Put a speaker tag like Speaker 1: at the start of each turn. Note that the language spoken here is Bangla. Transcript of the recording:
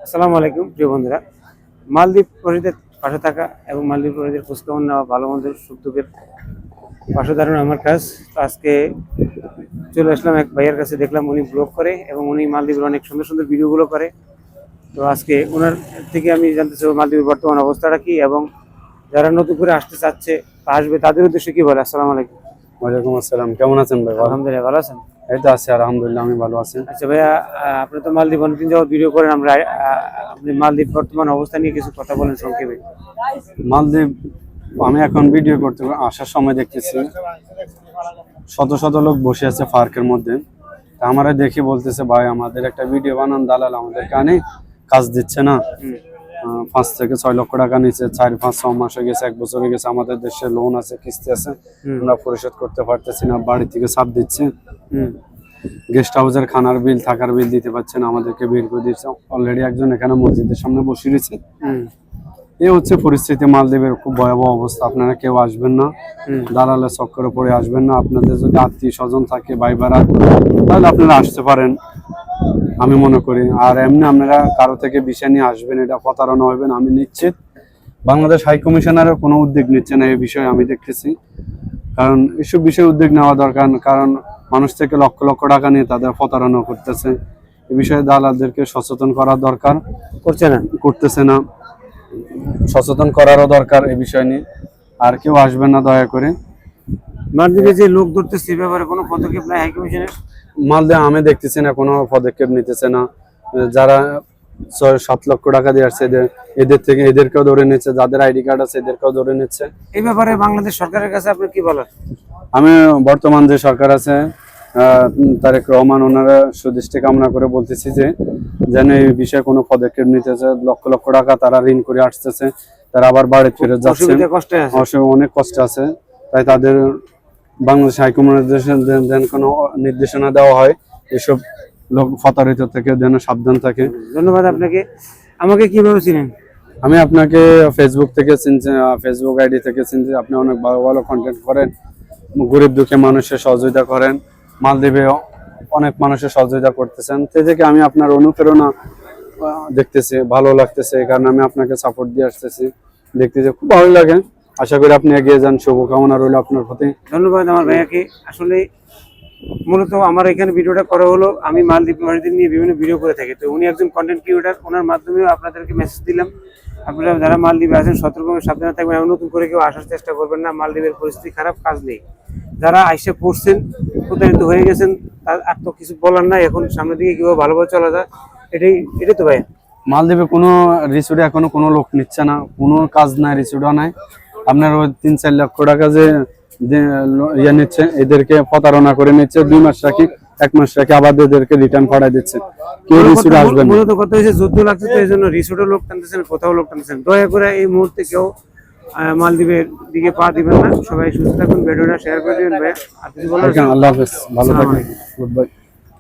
Speaker 1: আসসালামু আলাইকুম প্রিয় বন্ধুরা। মালদ্বীপ প্রবাসীদের পাশে থাকা এবং মালদ্বীপ প্রবাসীদের খোঁজখবর নেওয়া, ভালো মন্দ সুখ দুঃখের পাশে দাঁড়ানো আমার কাজ। তো আজকে চলে আসলাম এক ভাইয়ের কাছে, দেখলাম উনি ব্লগ করে এবং উনি মালদ্বীপের অনেক সুন্দর সুন্দর ভিডিওগুলো করে। তো আজকে ওনার থেকে আমি জানতে চাই মালদ্বীপের বর্তমান অবস্থাটা কি এবং যারা নতুন করে আসতে চাচ্ছে বা আসবে তাদের উদ্দেশ্যে কি বলে। আসসালামু আলাইকুম।
Speaker 2: ওয়ালাইকুম আসসালাম। কেমন আছেন ভাই?
Speaker 1: আলহামদুলিল্লাহ, ভালো আছেন?
Speaker 2: এই তো আছি, আলহামদুলিল্লাহ আমি ভালো আছি।
Speaker 1: আচ্ছা ভাইয়া, আপনি তো মালদ্বীপ অনেকদিন যাবত ভিডিও করেন, আমরা আপনি মালদ্বীপ বর্তমান অবস্থা নিয়ে কিছু কথা বলেন সংক্ষেপে।
Speaker 2: মালদ্বীপ আমি এখন ভিডিও করতে আসার সময় দেখতেছি শত শত লোক বসে আছে পার্কের মধ্যে। তা আমারা দেখি বলতেছে, ভাই আমাদের একটা ভিডিও বানান, দালাল আমাদের কানে কাজ দিচ্ছে না। 5 থেকে 6 লক্ষ টাকা নিচ্ছে, 4-5-6 মাস হয়ে গেছে, 1 বছর হয়ে গেছে। আমাদের দেশে লোন আছে, কিস্তি আছে, আমরা পরিশোধ করতে পারতেছি না। বাড়ি থেকে চাপ দিচ্ছে, গেস্ট হাউসের খানার বিল, থাকার বিল দিতে পারছে না, আমাদেরকে বের করে দিচ্ছে। অলরেডি একজন এখানে মসজিদের সামনে বসে রয়েছে। এই হচ্ছে পরিস্থিতি মালদ্বীপের, খুব ভয়াবহ অবস্থা। আপনারা কেউ আসবেন না, দালালের চক্করে পড়ে আসবেন না। আপনাদের যদি আত্মীয় স্বজন থাকে, ভাই ভাড়া, তাহলে আপনারা আসতে পারেন আমি মনে করি। আর এমনি আপনারা কারো থেকে বিষয় নিয়ে আসবেন, এটা প্রতারণা হবেন আমি নিশ্চিত। বাংলাদেশ হাই কমিশনারও কোনো উদ্যোগ নিচ্ছে না এই বিষয়ে, আমি দেখতেছি। কারণ এসব বিষয়ে উদ্যোগ নেওয়া দরকার, কারণ মানুষ থেকে লক্ষ লক্ষ টাকা নিয়ে তাদের প্রতারণা করতেছে। এ বিষয়ে দালালদেরকে সচেতন করা দরকার, করতেছে না। সচেতন করারও দরকার এই বিষয় নিয়ে। আর কেউ আসবেন না দয়া করে।
Speaker 1: মালদ্বীপে যে লোক ধরতেছে এ ব্যাপারে কোনো পদক্ষেপ নাই হাই কমিশনের?
Speaker 2: মালদ্বীপ আমি দেখতেছি না, কোনো পদক্ষেপ নিতেছে না। যারা 6-7 লক্ষ টাকা দিয়ে আসছে এদের থেকে এদেরকেও ধরে নিচ্ছে, যাদের আইডি কার্ড আছে এদেরকেও ধরে নিচ্ছে।
Speaker 1: এই ব্যাপারে বাংলাদেশ সরকারের কাছে আপনি কি বলার?
Speaker 2: আমি বর্তমান যে সরকার আছে, তারেক রহমান, ওনারা সুদৃষ্টি কামনা করে বলতেছি যে যেন এই বিষয়ে কোনো পদক্ষেপ নিতেছে। লক্ষ লক্ষ টাকা তারা ঋণ করে আসতেছে, তারা আবার বাড়ি ফিরে যাচ্ছে, অনেক কষ্ট আছে। তাই তাদের বাংলাদেশ হাইকমিশনের যেন কোনো নির্দেশনা দেওয়া হয়, এসব লোক প্রতারিত থেকে যেন সাবধান থাকে।
Speaker 1: ধন্যবাদ আপনাকে। আমাকে কিভাবে চিনেন?
Speaker 2: আমি আপনাকে ফেসবুক থেকে চিনছি, ফেসবুক আইডি থেকে চিনছি। আপনি অনেক ভালো ভালো কন্টেন্ট করেন, গরিব দুঃখী মানুষের সহযোগিতা করেন, মালদ্বীপে অনেক মানুষের সহযোগিতা করতেছেন। সে থেকে আমি আপনার অনুপ্রেরণা দেখতেছি, ভালো লাগতেছে। এই কারণে আমি আপনাকে সাপোর্ট দিয়ে আসতেছি, দেখতেছি খুব ভালো লাগে। আশা করি আপনি এগিয়ে যান, শুভকামনা রইল আপনার প্রতি।
Speaker 1: ধন্যবাদ আমার ভাইয়াকে। আসলে মূলত আমার এখানে ভিডিওটা করা হলো, আমি মালদ্বীপ প্রবাসীদের নিয়ে বিভিন্ন ভিডিও করে থাকি। তো উনি একজন কন্টেন্ট ক্রিয়েটর, ওনার মাধ্যমেও আপনাদেরকে মেসেজ দিলাম, আপনারা যারা মালদ্বীপে আছেন সতর্ক সাবধানে থাকবেন এবং নতুন করে কেউ আসার চেষ্টা করবেন না। মালদ্বীপের পরিস্থিতি খারাপ, কাজ নেই। যারা আইসে পড়ছেন, প্রতারিত হয়ে গেছেন, তার আর তো কিছু বলার নাই। এখন সামনের দিকে কীভাবে ভালোভাবে চলা যায়, এটাই তো ভাইয়া।
Speaker 2: মালদ্বীপে কোনো রিসোর্টে এখনো কোনো লোক নিচ্ছে না, কোনো কাজ নাই, রিসোর্টও নাই। আপনার ওই 3-4 লক্ষ টাকা যে ইয়ে নিচ্ছে, এদেরকে প্রতারণা করে নিচ্ছে। 2 মাস রাখি, 1 মাস রাখি, আবার এদেরকে রিটার্ন পাঠাই দিচ্ছে। কেউ রিসোর্টে আসবেন না।
Speaker 1: মূলত কথা হয়েছে যুদ্ধ লাগছে, তো এই জন্য রিসোর্টের লোক টানতেছেন, কোথাও লোক টানতেছেন। দয়া করে এই মুহূর্তে কেউ মালদ্বীপের দিকে পা দিবেন না। সবাই সুস্থ থাকুন, ভিডিওটা শেয়ার করে দিবেন ভাইয়া। আর কিছু বলার?
Speaker 2: আল্লাহ হাফেজ, ভালো থাকুন, গুড বাই।